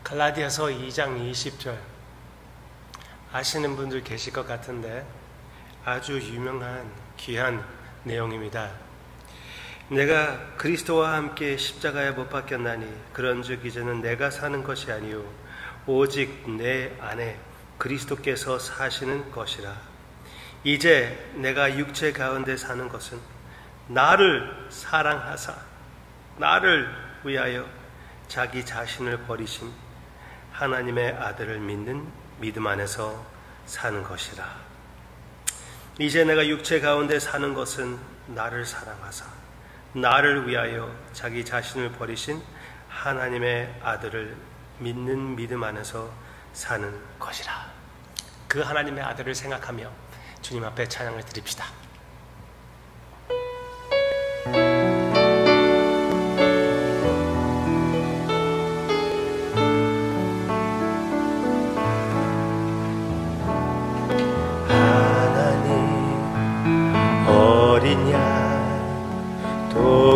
갈라디아서 2장 20절 아시는 분들 계실 것 같은데 아주 유명한 귀한 내용입니다. 내가 그리스도와 함께 십자가에 못 박혔나니 그런즉 이제는 내가 사는 것이 아니요 오직 내 안에 그리스도께서 사시는 것이라. 이제 내가 육체 가운데 사는 것은 나를 사랑하사 나를 위하여 자기 자신을 버리신 하나님의 아들을 믿는 믿음 안에서 사는 것이라. 이제 내가 육체 가운데 사는 것은 나를 사랑하사 나를 위하여 자기 자신을 버리신 하나님의 아들을 믿는 믿음 안에서 사는 것이라. 그 하나님의 아들을 생각하며 주님 앞에 찬양을 드립시다.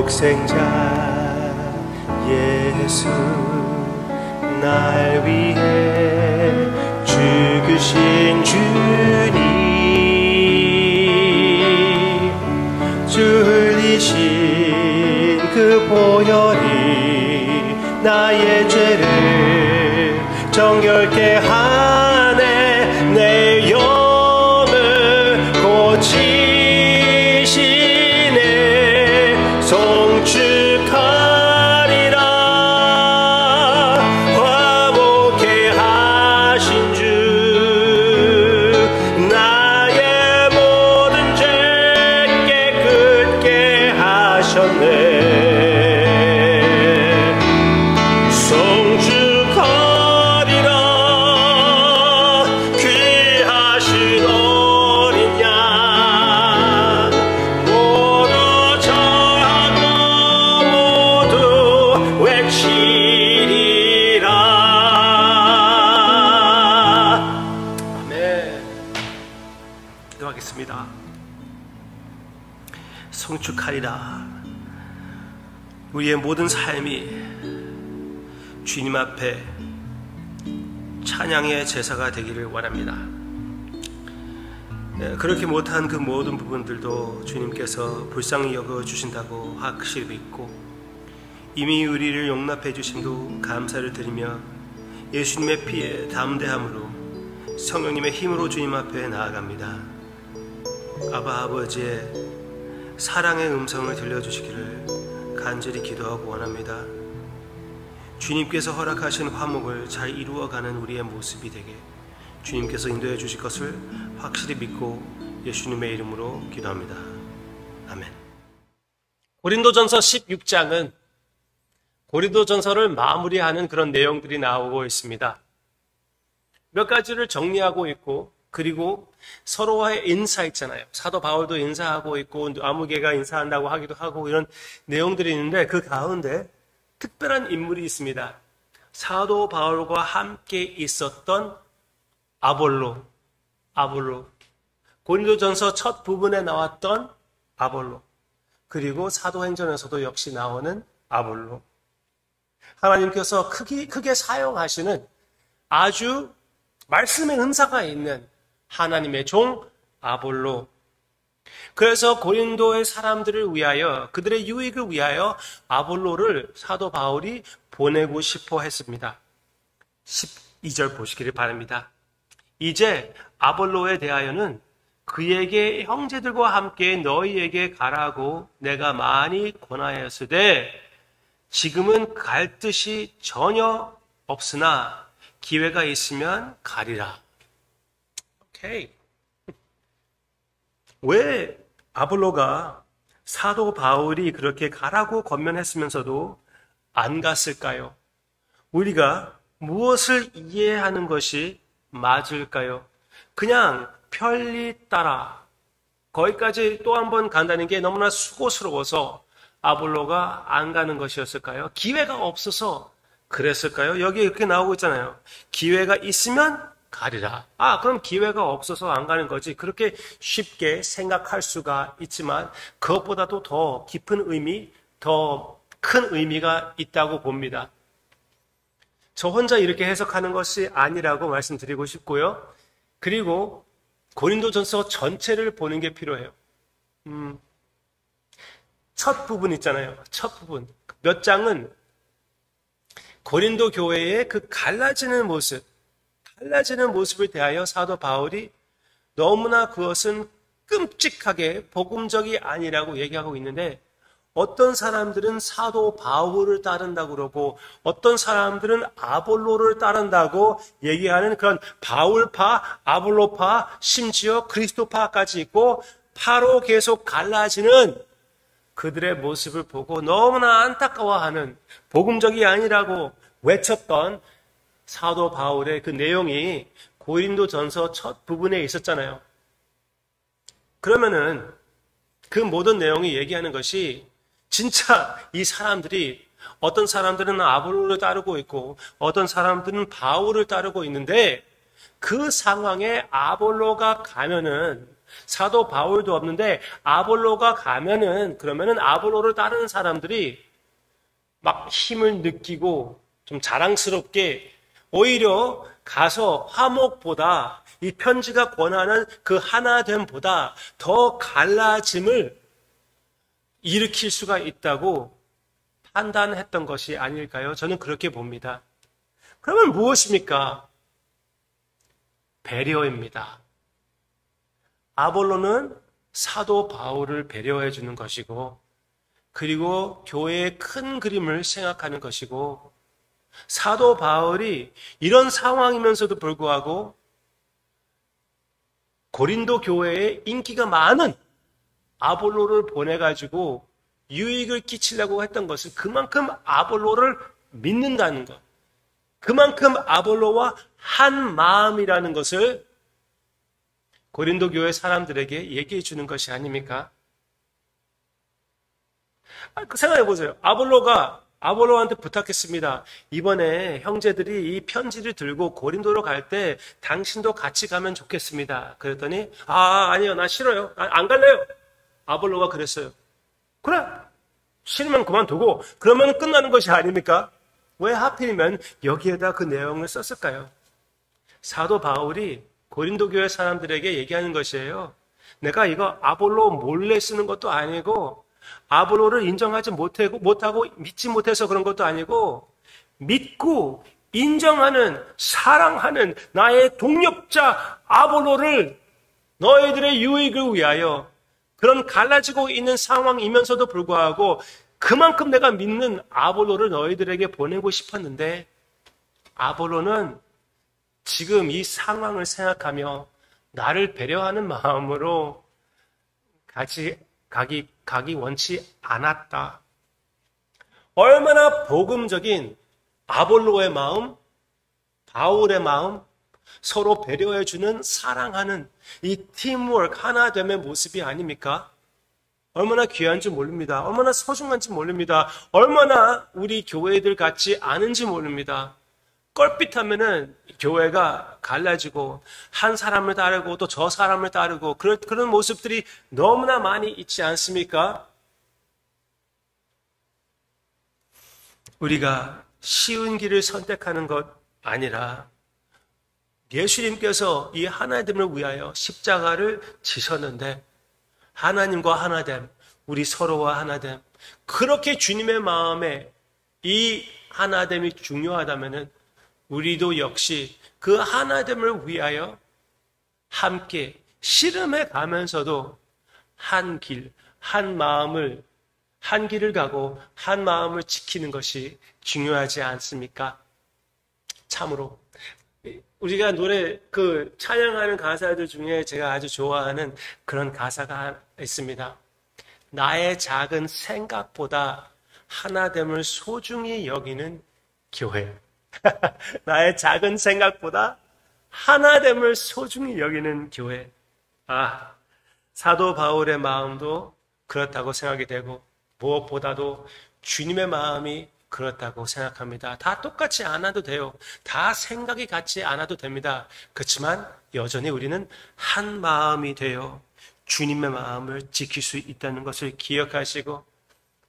독생자 예수 날 위해 죽으신 주님 주 흘리신 그 보혈이 나의 죄를 정결케 하네. 내 영을 고치시네. 송축하리라. 화목케 하신 주 나의 모든 죄 깨끗게 하셨네. 성축하리라. 우리의 모든 삶이 주님 앞에 찬양의 제사가 되기를 원합니다. 그렇게 못한 그 모든 부분들도 주님께서 불쌍히 여겨주신다고 확실히 믿고 이미 우리를 용납해 주심도 감사를 드리며 예수님의 피에 담대함으로 성령님의 힘으로 주님 앞에 나아갑니다. 아바 아버지의 사랑의 음성을 들려주시기를 간절히 기도하고 원합니다. 주님께서 허락하신 화목을 잘 이루어가는 우리의 모습이 되게 주님께서 인도해 주실 것을 확실히 믿고 예수님의 이름으로 기도합니다. 아멘. 고린도전서 16장은 고린도전서를 마무리하는 그런 내용들이 나오고 있습니다. 몇 가지를 정리하고 있고, 그리고 서로와의 인사 있잖아요. 사도 바울도 인사하고 있고 아무개가 인사한다고 하기도 하고 이런 내용들이 있는데 그 가운데 특별한 인물이 있습니다. 사도 바울과 함께 있었던 아볼로. 고린도전서 첫 부분에 나왔던 아볼로. 그리고 사도행전에서도 역시 나오는 아볼로. 하나님께서 크게 사용하시는 아주 말씀의 은사가 있는 하나님의 종 아볼로. 그래서 고린도의 사람들을 위하여, 그들의 유익을 위하여 아볼로를 사도 바울이 보내고 싶어 했습니다. 12절 보시기를 바랍니다. 이제 아볼로에 대하여는 그에게 형제들과 함께 너희에게 가라고 내가 많이 권하였으되 지금은 갈 뜻이 전혀 없으나 기회가 있으면 가리라. 왜 아볼로가 사도 바울이 그렇게 가라고 권면했으면서도 안 갔을까요? 우리가 무엇을 이해하는 것이 맞을까요? 그냥 편리 따라 거기까지 또 한 번 간다는 게 너무나 수고스러워서 아볼로가 안 가는 것이었을까요? 기회가 없어서 그랬을까요? 여기 이렇게 나오고 있잖아요. 기회가 있으면 가리라. 그럼 기회가 없어서 안 가는 거지. 그렇게 쉽게 생각할 수가 있지만 그것보다도 더 깊은 의미, 더 큰 의미가 있다고 봅니다. 저 혼자 이렇게 해석하는 것이 아니라고 말씀드리고 싶고요. 그리고 고린도전서 전체를 보는 게 필요해요. 첫 부분 있잖아요. 첫 부분. 몇 장은 고린도 교회의 그 갈라지는 모습을 대하여 사도 바울이 너무나 그것은 끔찍하게 복음적이 아니라고 얘기하고 있는데, 어떤 사람들은 사도 바울을 따른다고 그러고 어떤 사람들은 아볼로를 따른다고 얘기하는 그런 바울파, 아볼로파, 심지어 그리스도파까지 있고 파로 계속 갈라지는 그들의 모습을 보고 너무나 안타까워하는, 복음적이 아니라고 외쳤던 사도 바울의 그 내용이 고린도전서 첫 부분에 있었잖아요. 그러면은 그 모든 내용이 얘기하는 것이 진짜 이 사람들이, 어떤 사람들은 아볼로를 따르고 있고 어떤 사람들은 바울을 따르고 있는데, 그 상황에 아볼로가 가면은, 사도 바울도 없는데 아볼로가 가면은, 그러면은 아볼로를 따르는 사람들이 막 힘을 느끼고 좀 자랑스럽게 오히려 가서 화목보다, 이 편지가 권하는 그 하나됨보다 더 갈라짐을 일으킬 수가 있다고 판단했던 것이 아닐까요? 저는 그렇게 봅니다. 그러면 무엇입니까? 배려입니다. 아볼로는 사도 바울을 배려해 주는 것이고, 그리고 교회의 큰 그림을 생각하는 것이고, 사도 바울이 이런 상황이면서도 불구하고 고린도 교회에 인기가 많은 아볼로를 보내가지고 유익을 끼치려고 했던 것은 그만큼 아볼로를 믿는다는 것, 그만큼 아볼로와 한 마음이라는 것을 고린도 교회 사람들에게 얘기해 주는 것이 아닙니까? 생각해 보세요. 아볼로한테 부탁했습니다. 이번에 형제들이 이 편지를 들고 고린도로 갈 때 당신도 같이 가면 좋겠습니다. 그랬더니 아니요, 나 싫어요. 안 갈래요. 아볼로가 그랬어요. 그래, 싫으면 그만두고, 그러면 끝나는 것이 아닙니까? 왜 하필이면 여기에다 그 내용을 썼을까요? 사도 바울이 고린도 교회 사람들에게 얘기하는 것이에요. 내가 이거 아볼로 몰래 쓰는 것도 아니고, 아볼로를 인정하지 못하고 믿지 못해서 그런 것도 아니고, 믿고 인정하는, 사랑하는 나의 동력자 아볼로를 너희들의 유익을 위하여, 그런 갈라지고 있는 상황이면서도 불구하고 그만큼 내가 믿는 아볼로를 너희들에게 보내고 싶었는데, 아볼로는 지금 이 상황을 생각하며 나를 배려하는 마음으로 가기 원치 않았다. 얼마나 복음적인 아볼로의 마음, 바울의 마음, 서로 배려해주는, 사랑하는 이 팀워크, 하나됨의 모습이 아닙니까? 얼마나 귀한지 모릅니다. 얼마나 소중한지 모릅니다. 얼마나 우리 교회들 같지 않은지 모릅니다. 껄핏하면은 교회가 갈라지고 한 사람을 따르고 또 저 사람을 따르고 그런 모습들이 너무나 많이 있지 않습니까? 우리가 쉬운 길을 선택하는 것 아니라 예수님께서 이 하나됨을 위하여 십자가를 지셨는데, 하나님과 하나됨, 우리 서로와 하나됨, 그렇게 주님의 마음에 이 하나됨이 중요하다면 우리도 역시 그 하나됨을 위하여 함께 씨름해 가면서도 한 길, 한 마음을, 한 길을 가고 한 마음을 지키는 것이 중요하지 않습니까? 참으로 우리가 노래 찬양하는 가사들 중에 제가 아주 좋아하는 그런 가사가 있습니다. 나의 작은 생각보다 하나됨을 소중히 여기는 교회. 나의 작은 생각보다 하나됨을 소중히 여기는 교회. 사도 바울의 마음도 그렇다고 생각이 되고, 무엇보다도 주님의 마음이 그렇다고 생각합니다. 다 똑같지 않아도 돼요. 다 생각이 같지 않아도 됩니다. 그렇지만 여전히 우리는 한 마음이 되어 주님의 마음을 지킬 수 있다는 것을 기억하시고,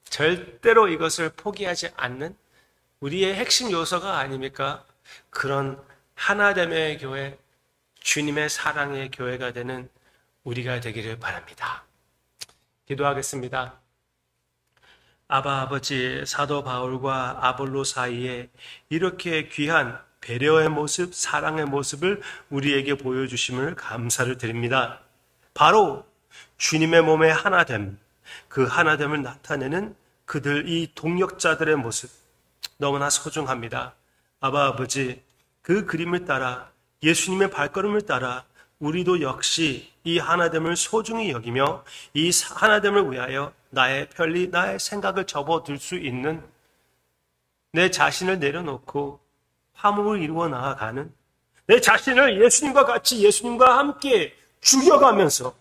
절대로 이것을 포기하지 않는 우리의 핵심 요소가 아닙니까? 그런 하나됨의 교회, 주님의 사랑의 교회가 되는 우리가 되기를 바랍니다. 기도하겠습니다. 아버지, 사도 바울과 아볼로 사이에 이렇게 귀한 배려의 모습, 사랑의 모습을 우리에게 보여주심을 감사를 드립니다. 바로 주님의 몸의 하나됨, 그 하나됨을 나타내는 그들 이 동역자들의 모습 너무나 소중합니다. 아버지, 그 그림을 따라 예수님의 발걸음을 따라 우리도 역시 이 하나됨을 소중히 여기며 이 하나됨을 위하여 나의 편리, 나의 생각을 접어들 수 있는 내 자신을 내려놓고 화목을 이루어 나아가는 내 자신을 예수님과 같이 예수님과 함께 죽여가면서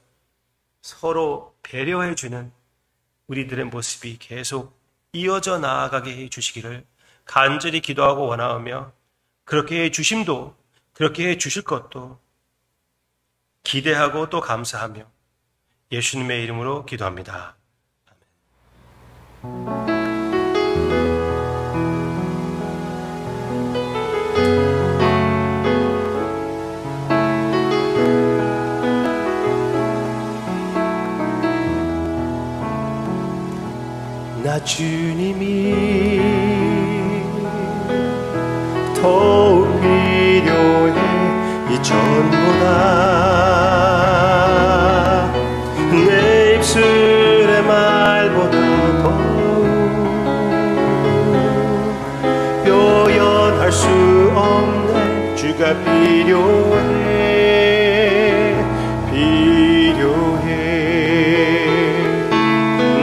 서로 배려해주는 우리들의 모습이 계속 이어져 나아가게 해주시기를 간절히 기도하고 원하오며 그렇게 해주심도 그렇게 해주실 것도 기대하고 또 감사하며 예수님의 이름으로 기도합니다. 아멘. 나 주님이 더욱 필요해 이전보다 내 입술의 말보다 더욱 표현할 수 없네 주가 필요해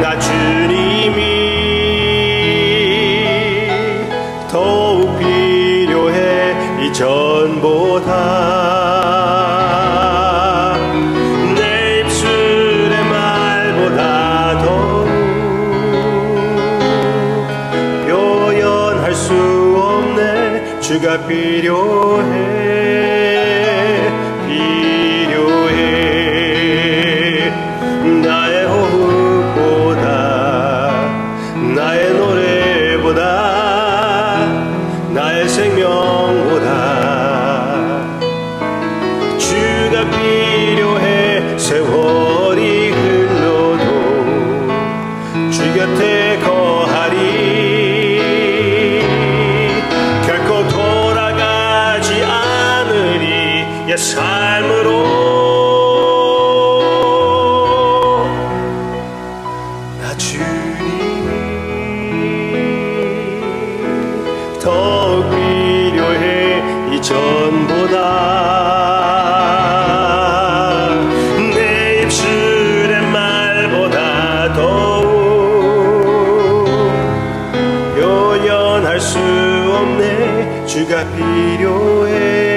나 주님이 더욱 필요해 이전보다 내 입술의 말보다 더욱 표현할 수 없네 주가 필요해 나의 호흡보다 나의 노래보다 나의 생명보다 주가 필요해 세월이 흘러도 주 곁에 거하리 결코 돌아가지 않으리 옛 삶으로 나 주님이 더욱 필요해 이전보다 내 입술의 말보다 더욱 표현할 수 없네 주가 필요해